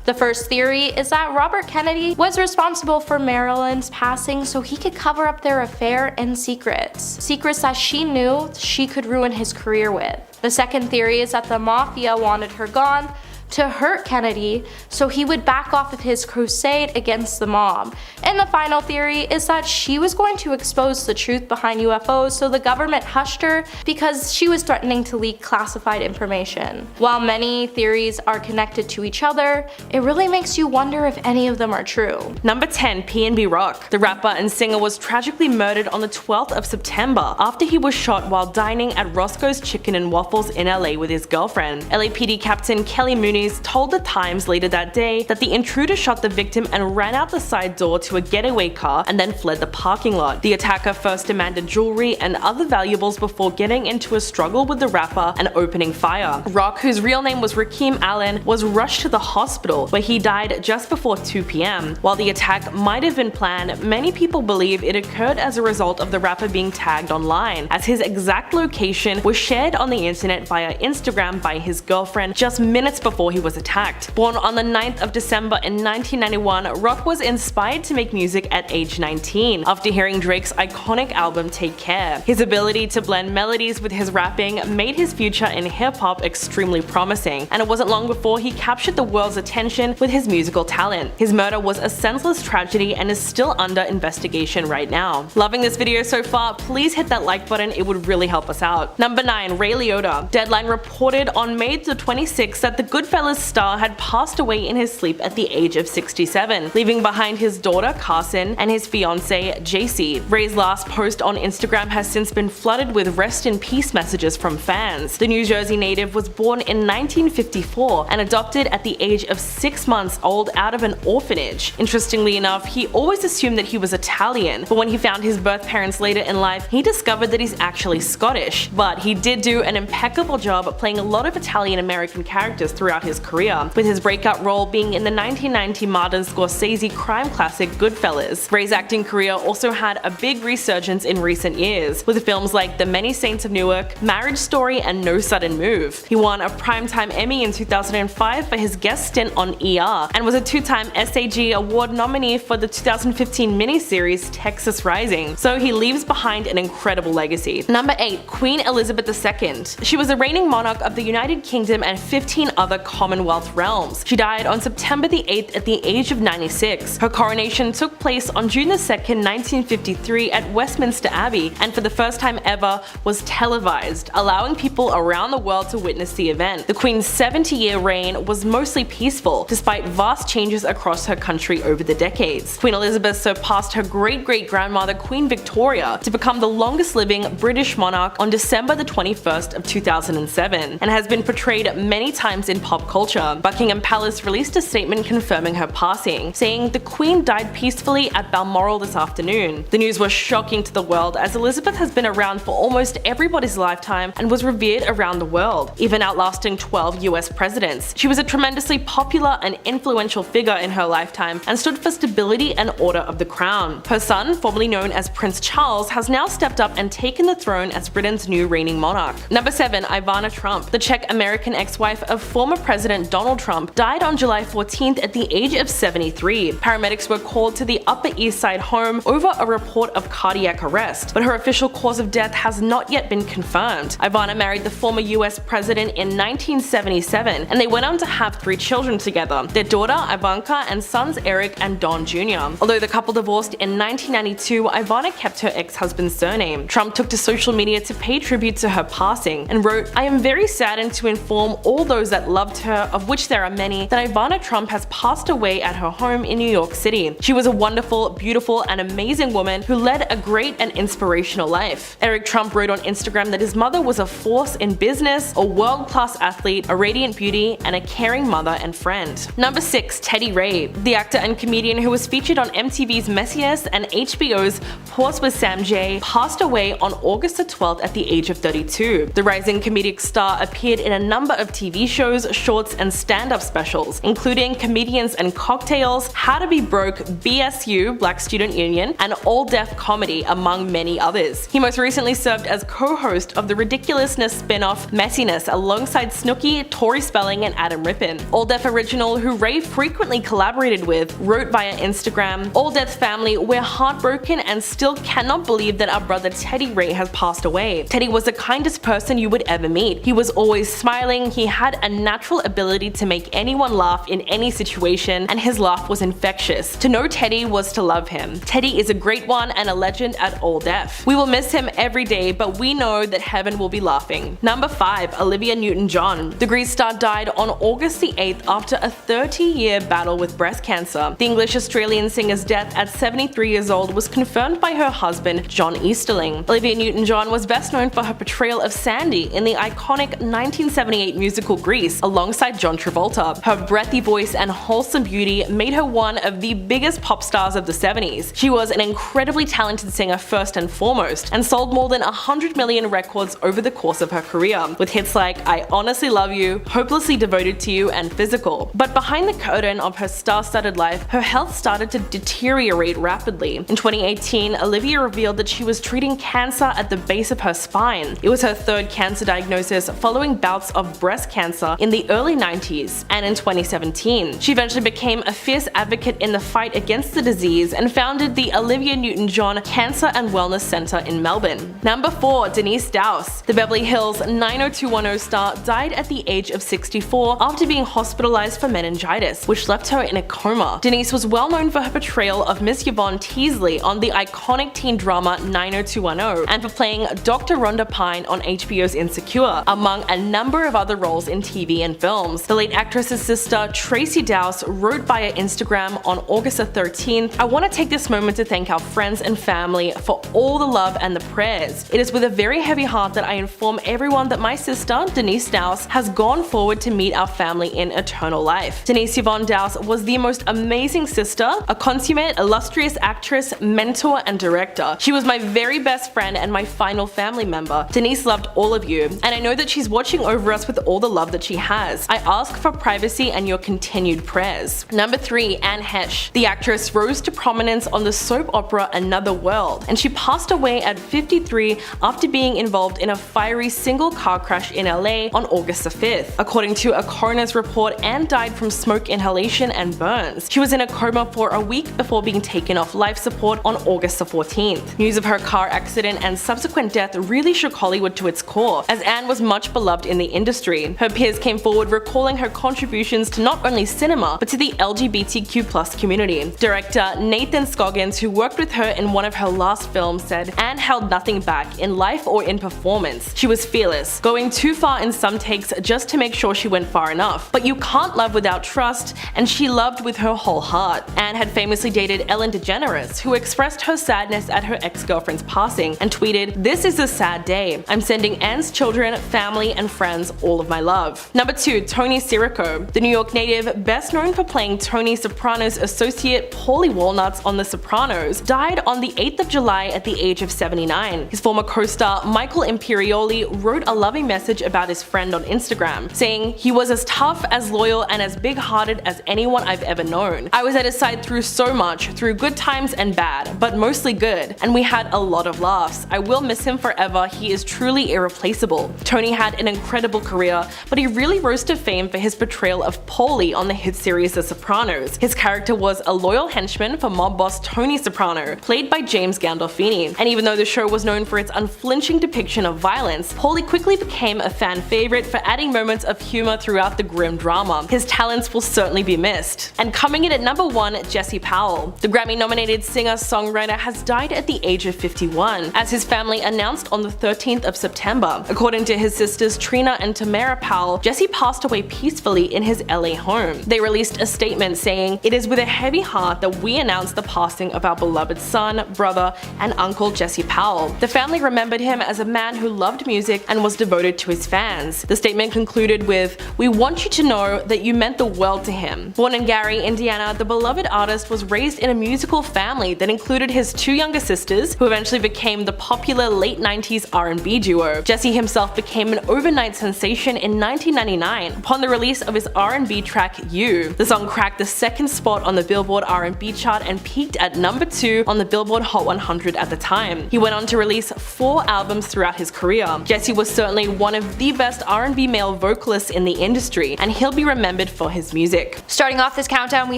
The first theory is that Robert Kennedy was responsible for Marilyn's passing so he could cover up their affair and secrets that she knew she could ruin his career with. The second theory is that the mafia wanted her gone to hurt Kennedy so he would back off of his crusade against the mob. And the final theory is that she was going to expose the truth behind UFOs, so the government hushed her because she was threatening to leak classified information. While many theories are connected to each other, it really makes you wonder if any of them are true. Number 10. PNB Rock. The rapper and singer was tragically murdered on the 12th of September after he was shot while dining at Roscoe's Chicken and Waffles in LA with his girlfriend. LAPD Captain Kelly Mooney told The Times later that day that the intruder shot the victim and ran out the side door to a getaway car and then fled the parking lot. The attacker first demanded jewelry and other valuables before getting into a struggle with the rapper and opening fire. Rock, whose real name was Rakeem Allen, was rushed to the hospital where he died just before 2 p.m. While the attack might have been planned, many people believe it occurred as a result of the rapper being tagged online, as his exact location was shared on the internet via Instagram by his girlfriend just minutes before he was attacked. Born on the 9th of December in 1991, Rock was inspired to make music at age 19 after hearing Drake's iconic album Take Care. His ability to blend melodies with his rapping made his future in hip-hop extremely promising, and it wasn't long before he captured the world's attention with his musical talent. His murder was a senseless tragedy and is still under investigation right now. Loving this video so far? Please hit that like button, it would really help us out. Number 9. Ray Liotta. Deadline reported on May the 26th that the Goodfellas star had passed away in his sleep at the age of 67, leaving behind his daughter Carson and his fiancée JC. Ray's last post on Instagram has since been flooded with rest in peace messages from fans. The New Jersey native was born in 1954 and adopted at the age of 6 months old out of an orphanage. Interestingly enough, he always assumed that he was Italian, but when he found his birth parents later in life, he discovered that he's actually Scottish. But he did do an impeccable job at playing a lot of Italian American characters throughout his career, with his breakout role being in the 1990 Martin Scorsese crime classic Goodfellas. Ray's acting career also had a big resurgence in recent years, with films like The Many Saints of Newark, Marriage Story, and No Sudden Move. He won a Primetime Emmy in 2005 for his guest stint on ER, and was a 2-time SAG Award nominee for the 2015 miniseries Texas Rising, so he leaves behind an incredible legacy. Number 8. Queen Elizabeth II. She was the reigning monarch of the United Kingdom and 15 other Commonwealth realms. She died on September the 8th at the age of 96. Her coronation took place on June the 2nd, 1953 at Westminster Abbey, and for the first time ever was televised, allowing people around the world to witness the event. The Queen's 70-year reign was mostly peaceful, despite vast changes across her country over the decades. Queen Elizabeth surpassed her great-great-grandmother Queen Victoria to become the longest-living British monarch on December the 21st of 2007, and has been portrayed many times in pop culture. Buckingham Palace released a statement confirming her passing, saying the Queen died peacefully at Balmoral this afternoon. The news was shocking to the world, as Elizabeth has been around for almost everybody's lifetime and was revered around the world, even outlasting 12 US presidents. She was a tremendously popular and influential figure in her lifetime and stood for stability and order of the crown. Her son, formerly known as Prince Charles, has now stepped up and taken the throne as Britain's new reigning monarch. Number 7. Ivana Trump. The Czech-American ex-wife of former President Donald Trump died on July 14th at the age of 73. Paramedics were called to the Upper East Side home over a report of cardiac arrest, but her official cause of death has not yet been confirmed. Ivana married the former US president in 1977, and they went on to have 3 children together, their daughter Ivanka and sons Eric and Don Jr. Although the couple divorced in 1992, Ivana kept her ex-husband's surname. Trump took to social media to pay tribute to her passing and wrote, "I am very saddened to inform all those that loved her, of which there are many, that Ivana Trump has passed away at her home in New York City. She was a wonderful, beautiful, and amazing woman who led a great and inspirational life." Eric Trump wrote on Instagram that his mother was a force in business, a world-class athlete, a radiant beauty, and a caring mother and friend. Number 6. Teddy Ray. The actor and comedian who was featured on MTV's Messiest and HBO's Pause with Sam J passed away on August the 12th at the age of 32. The rising comedic star appeared in a number of TV shows, shorts, and stand-up specials, including Comedians and Cocktails, How to Be Broke, BSU, Black Student Union, and All Deaf Comedy, among many others. He most recently served as co-host of the Ridiculousness spin-off Messiness alongside Snooki, Tori Spelling, and Adam Rippon. All Deaf original, who Ray frequently collaborated with, wrote via Instagram, "All Deaf family, we're heartbroken and still cannot believe that our brother Teddy Ray has passed away. Teddy was the kindest person you would ever meet. He was always smiling, he had a natural ability to make anyone laugh in any situation, and his laugh was infectious. To know Teddy was to love him. Teddy is a great one and a legend at All Deaf. We will miss him every day, but we know that heaven will be laughing." Number 5. Olivia Newton-John. The Grease star died on August the 8th after a 30-year battle with breast cancer. The English-Australian singer's death at 73 years old was confirmed by her husband, John Easterling. Olivia Newton-John was best known for her portrayal of Sandy in the iconic 1978 musical Grease, alongside John Travolta. Her breathy voice and wholesome beauty made her one of the biggest pop stars of the 70s. She was an incredibly talented singer first and foremost, and sold more than 100 million records over the course of her career, with hits like I Honestly Love You, Hopelessly Devoted to You, and Physical. But behind the curtain of her star-studded life, her health started to deteriorate rapidly. In 2018, Olivia revealed that she was treating cancer at the base of her spine. It was her 3rd cancer diagnosis following bouts of breast cancer in the early 90s, and in 2017. She eventually became a fierce advocate in the fight against the disease and founded the Olivia Newton-John Cancer and Wellness Center in Melbourne. Number 4. Denise Dowse. The Beverly Hills 90210 star died at the age of 64 after being hospitalized for meningitis, which left her in a coma. Denise was well known for her portrayal of Miss Yvonne Teasley on the iconic teen drama 90210, and for playing Dr. Rhonda Pine on HBO's Insecure, among a number of other roles in TV and films. The late actress's sister, Tracy Dowse, wrote via Instagram on August 13th, "I want to take this moment to thank our friends and family for all the love and the prayers. It is with a very heavy heart that I inform everyone that my sister, Denise Dowse, has gone forward to meet our family in eternal life." Denise Yvonne Dowse was the most amazing sister, a consummate, illustrious actress, mentor, and director. She was my very best friend and my final family member. Denise loved all of you, and I know that she's watching over us with all the love that she has. I ask for privacy and your continued prayers. Number 3. Anne Heche. The actress rose to prominence on the soap opera Another World, and she passed away at 53 after being involved in a fiery single-car crash in LA on August 5th. According to a coroner's report, Anne died from smoke inhalation and burns. She was in a coma for a week before being taken off life support on August 14th. News of her car accident and subsequent death really shook Hollywood to its core, as Anne was much beloved in the industry. Her peers came forward Wood, recalling her contributions to not only cinema, but to the LGBTQ+ community. Director Nathan Scoggins, who worked with her in one of her last films, said Anne held nothing back, in life or in performance. She was fearless, going too far in some takes just to make sure she went far enough. But you can't love without trust, and she loved with her whole heart. Anne had famously dated Ellen DeGeneres, who expressed her sadness at her ex-girlfriend's passing and tweeted, "This is a sad day. I'm sending Anne's children, family, and friends all of my love." Number 2. Tony Sirico. The New York native, best known for playing Tony Soprano's associate Paulie Walnuts on The Sopranos, died on the 8th of July at the age of 79. His former co-star Michael Imperioli wrote a loving message about his friend on Instagram, saying, "He was as tough, as loyal, and as big-hearted as anyone I've ever known. I was at his side through so much, through good times and bad, but mostly good, and we had a lot of laughs. I will miss him forever. He is truly irreplaceable." Tony had an incredible career, but he really rose to fame for his portrayal of Paulie on the hit series The Sopranos. His character was a loyal henchman for mob boss Tony Soprano, played by James Gandolfini, and even though the show was known for its unflinching depiction of violence, Paulie quickly became a fan favorite for adding moments of humor throughout the grim drama. His talents will certainly be missed. And coming in at number 1, Jesse Powell. The Grammy-nominated singer-songwriter has died at the age of 51, as his family announced on the 13th of September. According to his sisters Trina and Tamara Powell, Jesse passed away peacefully in his LA home. They released a statement saying, "It is with a heavy heart that we announce the passing of our beloved son, brother, and uncle Jesse Powell. The family remembered him as a man who loved music and was devoted to his fans." The statement concluded with, "We want you to know that you meant the world to him." Born in Gary, Indiana, the beloved artist was raised in a musical family that included his 2 younger sisters, who eventually became the popular late 90s R&B duo. Jesse himself became an overnight sensation in 1999 upon the release of his R&B track You. The song cracked the 2nd spot on the Billboard R&B chart and peaked at number 2 on the Billboard Hot 100 at the time. He went on to release 4 albums throughout his career. Jesse was certainly one of the best R&B male vocalists in the industry, and he'll be remembered for his music. Starting off this countdown, we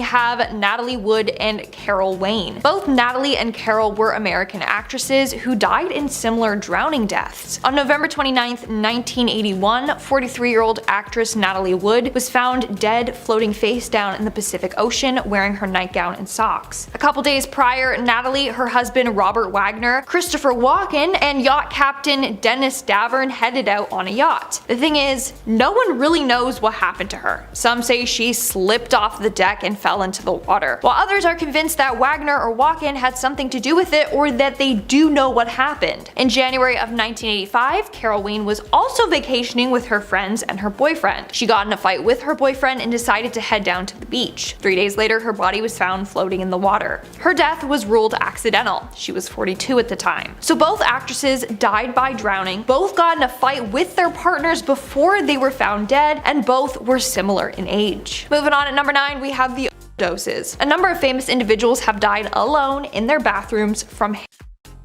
have Natalie Wood and Carol Wayne. Both Natalie and Carol were American actresses who died in similar drowning deaths. On November 29th, 1981, 43-year-old actress Natalie Wood was found dead floating face down in the Pacific Ocean wearing her nightgown and socks. A couple days prior, Natalie, her husband Robert Wagner, Christopher Walken, and yacht captain Dennis Davern headed out on a yacht. The thing is, no one really knows what happened to her. Some say she slipped off the deck and fell into the water, while others are convinced that Wagner or Walken had something to do with it, or that they do know what happened. In January of 1985, Carol Wayne was also vacationing with her friends and her boyfriend. She got in a fight with her boyfriend and decided to head down to the beach. 3 days later, her body was found floating in the water. Her death was ruled accidental. She was 42 at the time. So both actresses died by drowning, both got in a fight with their partners before they were found dead, and both were similar in age. Moving on, at number 9, we have the doses. A number of famous individuals have died alone in their bathrooms from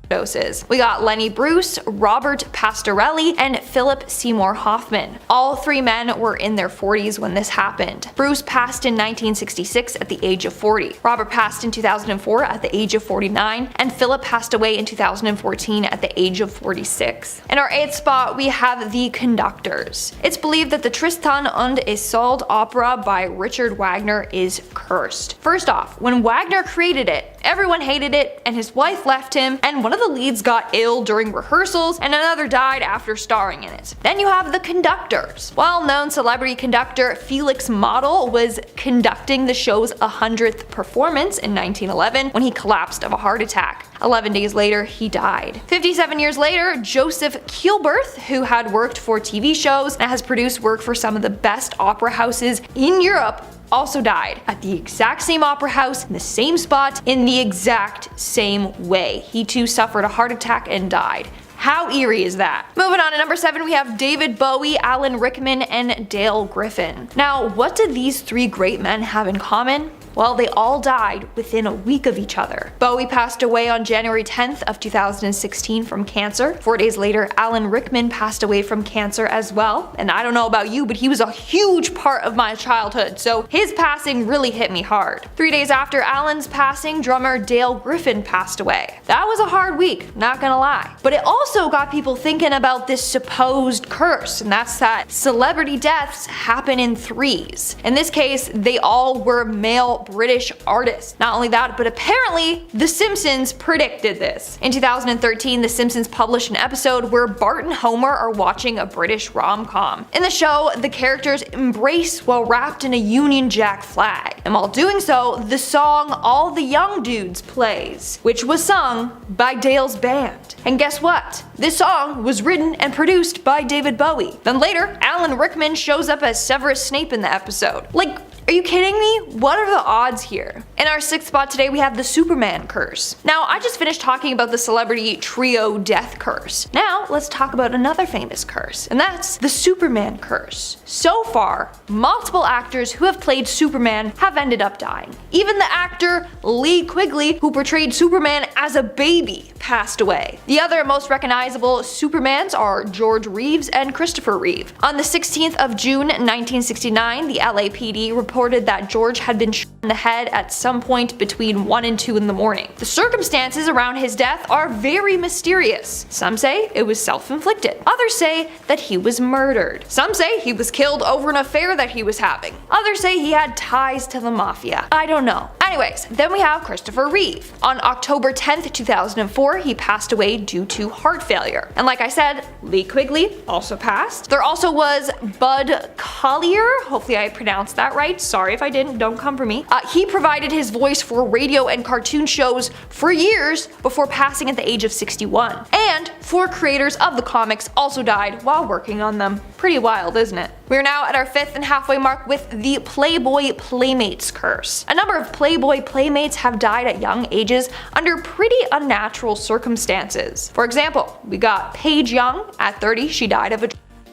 doses. We got Lenny Bruce, Robert Pastorelli, and Philip Seymour Hoffman. All 3 men were in their 40s when this happened. Bruce passed in 1966 at the age of 40. Robert passed in 2004 at the age of 49, and Philip passed away in 2014 at the age of 46. In our 8th spot, we have The Conductors. It's believed that the Tristan und Isolde opera by Richard Wagner is cursed. First off, when Wagner created it, everyone hated it, and his wife left him, and one of the leads got ill during rehearsals, and another died after starring in it. Then you have The Conductors. Well-known celebrity conductor Felix Model was conducting the show's 100th performance in 1911 when he collapsed of a heart attack. 11 days later, he died. 57 years later, Joseph Kielberth, who had worked for TV shows and has produced work for some of the best opera houses in Europe, also died at the exact same opera house, in the same spot, in the exact same way. He too suffered a heart attack and died. How eerie is that? Moving on to number 7, we have David Bowie, Alan Rickman, and Dale Griffin. Now, what did these 3 great men have in common? Well, they all died within a week of each other. Bowie passed away on January 10th of 2016 from cancer. 4 days later, Alan Rickman passed away from cancer as well. And I don't know about you, but he was a huge part of my childhood, so his passing really hit me hard. 3 days after Alan's passing, drummer Dale Griffin passed away. That was a hard week, not gonna lie. But it also got people thinking about this supposed curse, and that's that celebrity deaths happen in threes. In this case, they all were male British artists. Not only that, but apparently The Simpsons predicted this. In 2013, The Simpsons published an episode where Bart and Homer are watching a British rom-com. In the show, the characters embrace while wrapped in a Union Jack flag. And while doing so, the song All the Young Dudes plays, which was sung by Dale's band. And guess what? This song was written and produced by David Bowie. Then later, Alan Rickman shows up as Severus Snape in the episode. Like, are you kidding me? What are the odds here? In our 6th spot today, we have the Superman curse. Now, I just finished talking about the celebrity trio death curse. Now, let's talk about another famous curse, and that's the Superman curse. So far, multiple actors who have played Superman have ended up dying. Even the actor Lee Quigley, who portrayed Superman as a baby, passed away. The other most recognizable Supermans are George Reeves and Christopher Reeve. On the 16th of June 1969, the LAPD reported that George had been shot in the head at some point between 1 and 2 in the morning. The circumstances around his death are very mysterious. Some say it was self-inflicted. Others say that he was murdered. Some say he was killed over an affair that he was having. Others say he had ties to the mafia. I don't know. Anyways, then we have Christopher Reeve. On October 10th, 2004, he passed away due to heart failure. And like I said, Lee Quigley also passed. There also was Bud Collier, hopefully I pronounced that right, sorry if I didn't, don't come for me. He provided his voice for radio and cartoon shows for years before passing at the age of 61. And 4 creators of the comics also died while working on them. Pretty wild, isn't it? We're now at our 5th and halfway mark with the Playboy Playmates curse. A number of Playboy Playmates have died at young ages under pretty unnatural circumstances. For example, we got Paige Young. At 30, she died of a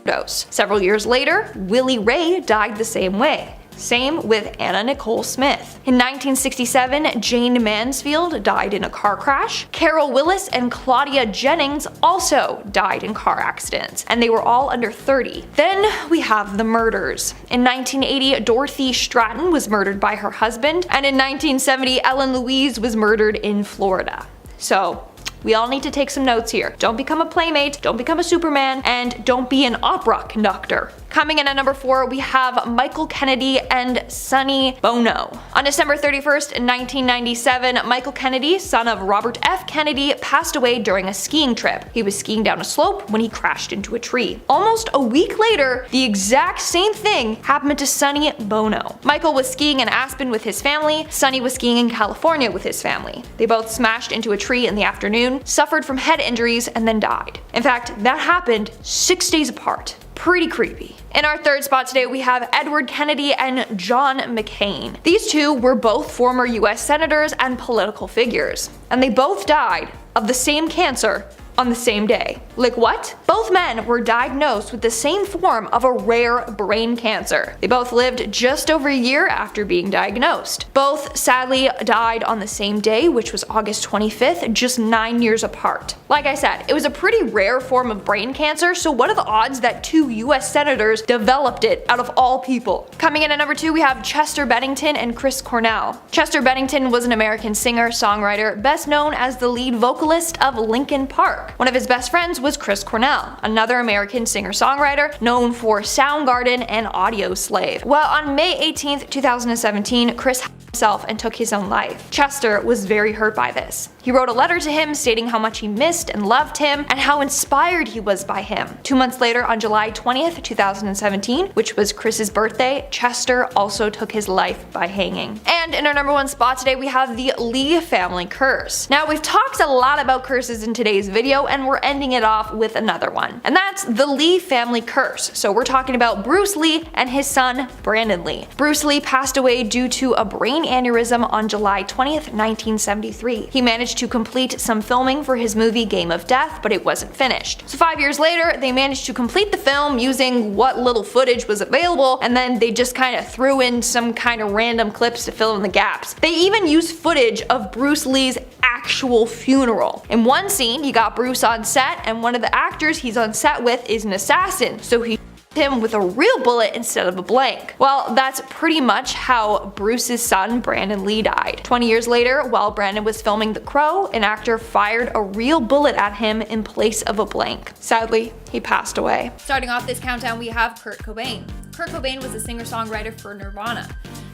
overdose. Several years later, Willie Ray died the same way. Same with Anna Nicole Smith. In 1967, Jane Mansfield died in a car crash. Carol Willis and Claudia Jennings also died in car accidents, and they were all under 30. Then we have the murders. In 1980, Dorothy Stratton was murdered by her husband, and in 1970, Ellen Louise was murdered in Florida. So, we all need to take some notes here. Don't become a playmate, don't become a Superman, and don't be an opera conductor. Coming in at number 4, we have Michael Kennedy and Sonny Bono. On December 31st, 1997, Michael Kennedy, son of Robert F. Kennedy, passed away during a skiing trip. He was skiing down a slope when he crashed into a tree. Almost a week later, the exact same thing happened to Sonny Bono. Michael was skiing in Aspen with his family. Sonny was skiing in California with his family. They both smashed into a tree in the afternoon, suffered from head injuries, and then died. In fact, that happened 6 days apart. Pretty creepy. In our 3rd spot today, we have Edward Kennedy and John McCain. These two were both former US senators and political figures, and they both died of the same cancer on the same day. Like what? Both men were diagnosed with the same form of a rare brain cancer. They both lived just over a year after being diagnosed. Both sadly died on the same day, which was August 25th, just 9 years apart. Like I said, it was a pretty rare form of brain cancer, so what are the odds that 2 US senators developed it out of all people? Coming in at number 2, we have Chester Bennington and Chris Cornell. Chester Bennington was an American singer, songwriter, best known as the lead vocalist of Linkin Park. One of his best friends was Chris Cornell, another American singer-songwriter known for Soundgarden and Audioslave. Well, on May 18th, 2017, Chris himself and took his own life. Chester was very hurt by this. He wrote a letter to him stating how much he missed and loved him and how inspired he was by him. 2 months later, on July 20th, 2017, which was Chris's birthday, Chester also took his life by hanging. And in our number 1 spot today, we have the Lee family curse. Now, we've talked a lot about curses in today's video, and we're ending it off with another one. And that's the Lee family curse. So we're talking about Bruce Lee and his son, Brandon Lee. Bruce Lee passed away due to a brain brain aneurysm on July 20th, 1973. He managed to complete some filming for his movie Game of Death, but it wasn't finished. So 5 years later, they managed to complete the film using what little footage was available, and then they just kind of threw in some kind of random clips to fill in the gaps. They even used footage of Bruce Lee's actual funeral. In one scene, you got Bruce on set, and one of the actors he's on set with is an assassin, so he him with a real bullet instead of a blank. Well, that's pretty much how Bruce's son Brandon Lee died. 20 years later, while Brandon was filming The Crow, an actor fired a real bullet at him in place of a blank. Sadly, he passed away. Starting off this countdown, we have Kurt Cobain. Kurt Cobain was a singer-songwriter for Nirvana.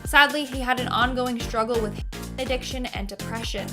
Sadly, he had an ongoing struggle with addiction and depression.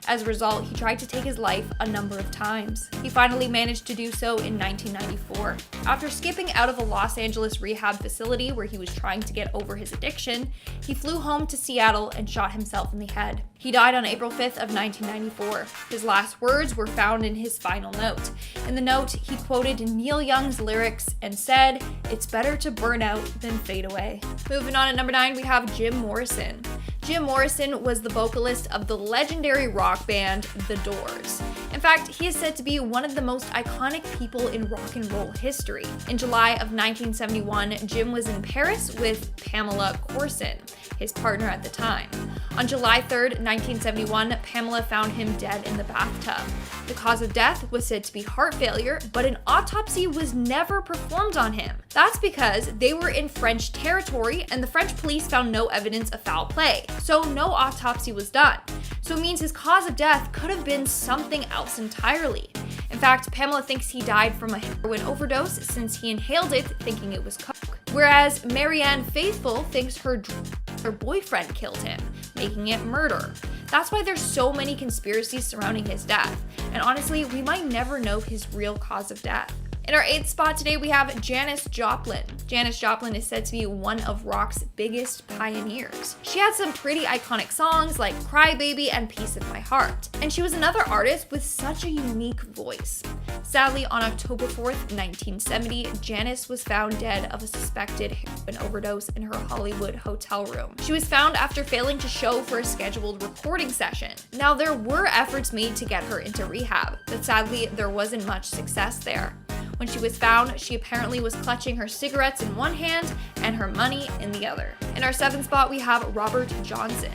As a result, he tried to take his life a number of times. He finally managed to do so in 1994. After skipping out of a Los Angeles rehab facility where he was trying to get over his addiction, he flew home to Seattle and shot himself in the head. He died on April 5th of 1994. His last words were found in his final note. In the note, he quoted Neil Young's lyrics and said, "It's better to burn out than fade away." Moving on at number 9, we have Jim Morrison. Jim Morrison was the vocalist of the legendary rock band The Doors. In fact, he is said to be one of the most iconic people in rock and roll history. In July of 1971, Jim was in Paris with Pamela Courson, his partner at the time. On July 3rd, 1971, Pamela found him dead in the bathtub. The cause of death was said to be heart failure, but an autopsy was never performed on him. That's because they were in French territory and the French police found no evidence of foul play, so no autopsy was done. So it means his cause of death could have been something else entirely. In fact, Pamela thinks he died from a heroin overdose since he inhaled it thinking it was coke. Whereas Marianne Faithfull thinks her boyfriend killed him, making it murder. That's why there's so many conspiracies surrounding his death, and honestly, we might never know his real cause of death. In our 8th spot today, we have Janis Joplin. Janis Joplin is said to be one of rock's biggest pioneers. She had some pretty iconic songs like Cry Baby and Piece of My Heart, and she was another artist with such a unique voice. Sadly, on October 4th, 1970, Janis was found dead of a suspected heroin overdose in her Hollywood hotel room. She was found after failing to show for a scheduled recording session. Now, there were efforts made to get her into rehab, but sadly, there wasn't much success there. When she was found, she apparently was clutching her cigarettes in one hand and her money in the other. In our 7th spot, we have Robert Johnson.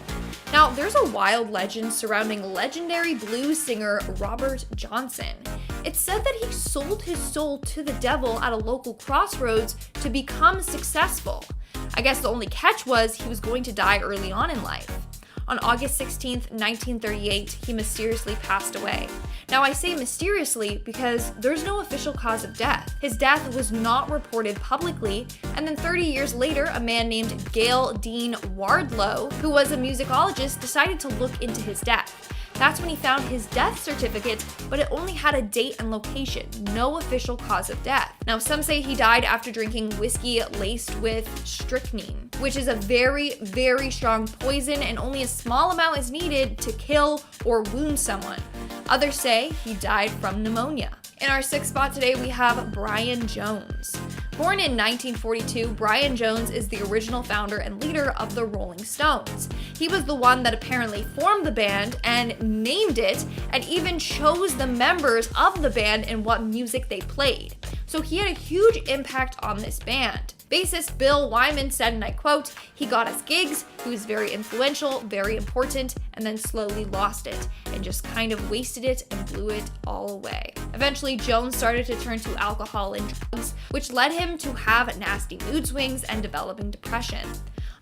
Now, there's a wild legend surrounding legendary blues singer Robert Johnson. It's said that he sold his soul to the devil at a local crossroads to become successful. I guess the only catch was he was going to die early on in life. On August 16th, 1938, he mysteriously passed away. Now, I say mysteriously because there's no official cause of death. His death was not reported publicly, and then 30 years later, a man named Gail Dean Wardlow, who was a musicologist, decided to look into his death. That's when he found his death certificate, but it only had a date and location, no official cause of death. Now, some say he died after drinking whiskey laced with strychnine, which is a very, very strong poison, and only a small amount is needed to kill or wound someone. Others say he died from pneumonia. In our 6th spot today, we have Brian Jones. Born in 1942, Brian Jones is the original founder and leader of the Rolling Stones. He was the one that apparently formed the band and named it, and even chose the members of the band and what music they played. So he had a huge impact on this band. Bassist Bill Wyman said, and I quote, "He got us gigs, he was very influential, very important, and then slowly lost it, and just kind of wasted it and blew it all away." Eventually, Jones started to turn to alcohol and drugs, which led him to have nasty mood swings and developing depression.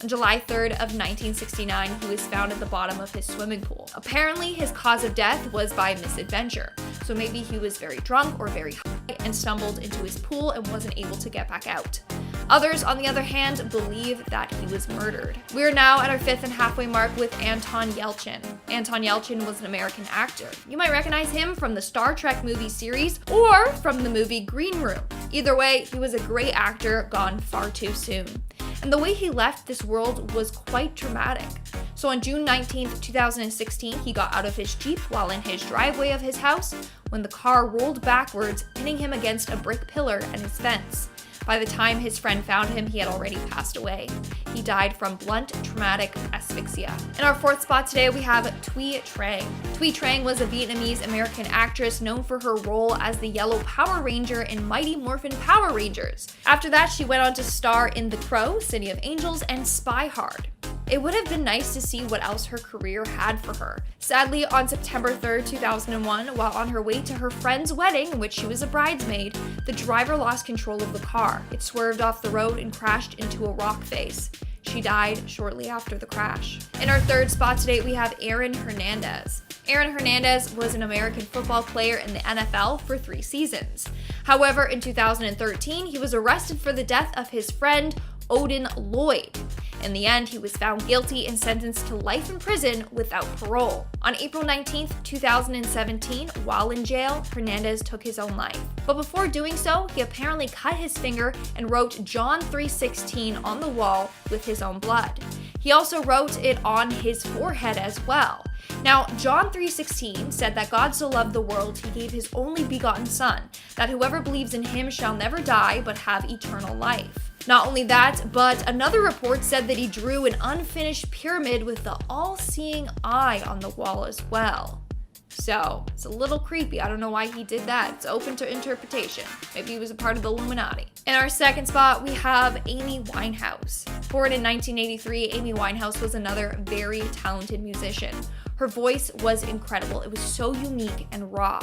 On July 3rd of 1969, he was found at the bottom of his swimming pool. Apparently, his cause of death was by misadventure, so maybe he was very drunk or very high and stumbled into his pool and wasn't able to get back out. Others, on the other hand, believe that he was murdered. We are now at our 5th and halfway mark with Anton Yelchin. Anton Yelchin was an American actor. You might recognize him from the Star Trek movie series or from the movie Green Room. Either way, he was a great actor gone far too soon. And the way he left this world was quite dramatic. So on June 19th, 2016, he got out of his Jeep while in his driveway of his house when the car rolled backwards, pinning him against a brick pillar and his fence. By the time his friend found him, he had already passed away. He died from blunt traumatic asphyxia. In our fourth spot today, we have Thuy Trang. Thuy Trang was a Vietnamese-American actress known for her role as the Yellow Power Ranger in Mighty Morphin Power Rangers. After that, she went on to star in The Crow, City of Angels, and Spy Hard. It would have been nice to see what else her career had for her. Sadly, on September 3rd, 2001, while on her way to her friend's wedding, in which she was a bridesmaid, the driver lost control of the car. It swerved off the road and crashed into a rock face. She died shortly after the crash. In our third spot today, we have Aaron Hernandez. Aaron Hernandez was an American football player in the NFL for 3 seasons. However, in 2013, he was arrested for the death of his friend, Odin Lloyd. In the end, he was found guilty and sentenced to life in prison without parole. On April 19, 2017, while in jail, Hernandez took his own life. But before doing so, he apparently cut his finger and wrote John 3:16 on the wall with his own blood. He also wrote it on his forehead as well. Now, John 3:16 said that God so loved the world, he gave his only begotten Son, that whoever believes in him shall never die but have eternal life. Not only that, but another report said that he drew an unfinished pyramid with the all-seeing eye on the wall as well. So, it's a little creepy. I don't know why he did that. It's open to interpretation. Maybe he was a part of the Illuminati. In our second spot, we have Amy Winehouse. Born in 1983, Amy Winehouse was another very talented musician. Her voice was incredible. It was so unique and raw.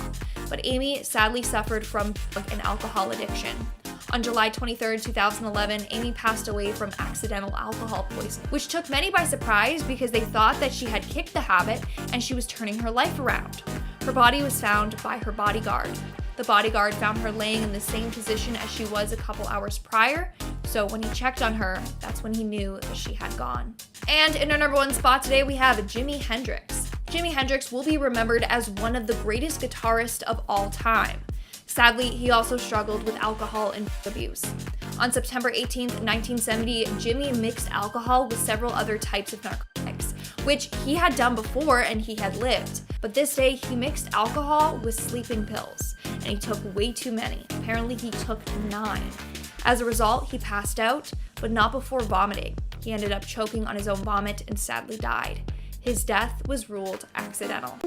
But Amy sadly suffered from an alcohol addiction. On July 23, 2011, Amy passed away from accidental alcohol poisoning, which took many by surprise because they thought that she had kicked the habit and she was turning her life around. Her body was found by her bodyguard. The bodyguard found her laying in the same position as she was a couple hours prior, so when he checked on her, that's when he knew that she had gone. And in our number 1 spot today, we have Jimi Hendrix. Jimi Hendrix will be remembered as one of the greatest guitarists of all time. Sadly, he also struggled with alcohol and abuse. On September 18, 1970, Jimi mixed alcohol with several other types of narcotics, which he had done before and he had lived. But this day, he mixed alcohol with sleeping pills, and he took way too many. Apparently, he took 9. As a result, he passed out, but not before vomiting. He ended up choking on his own vomit and sadly died. His death was ruled accidental.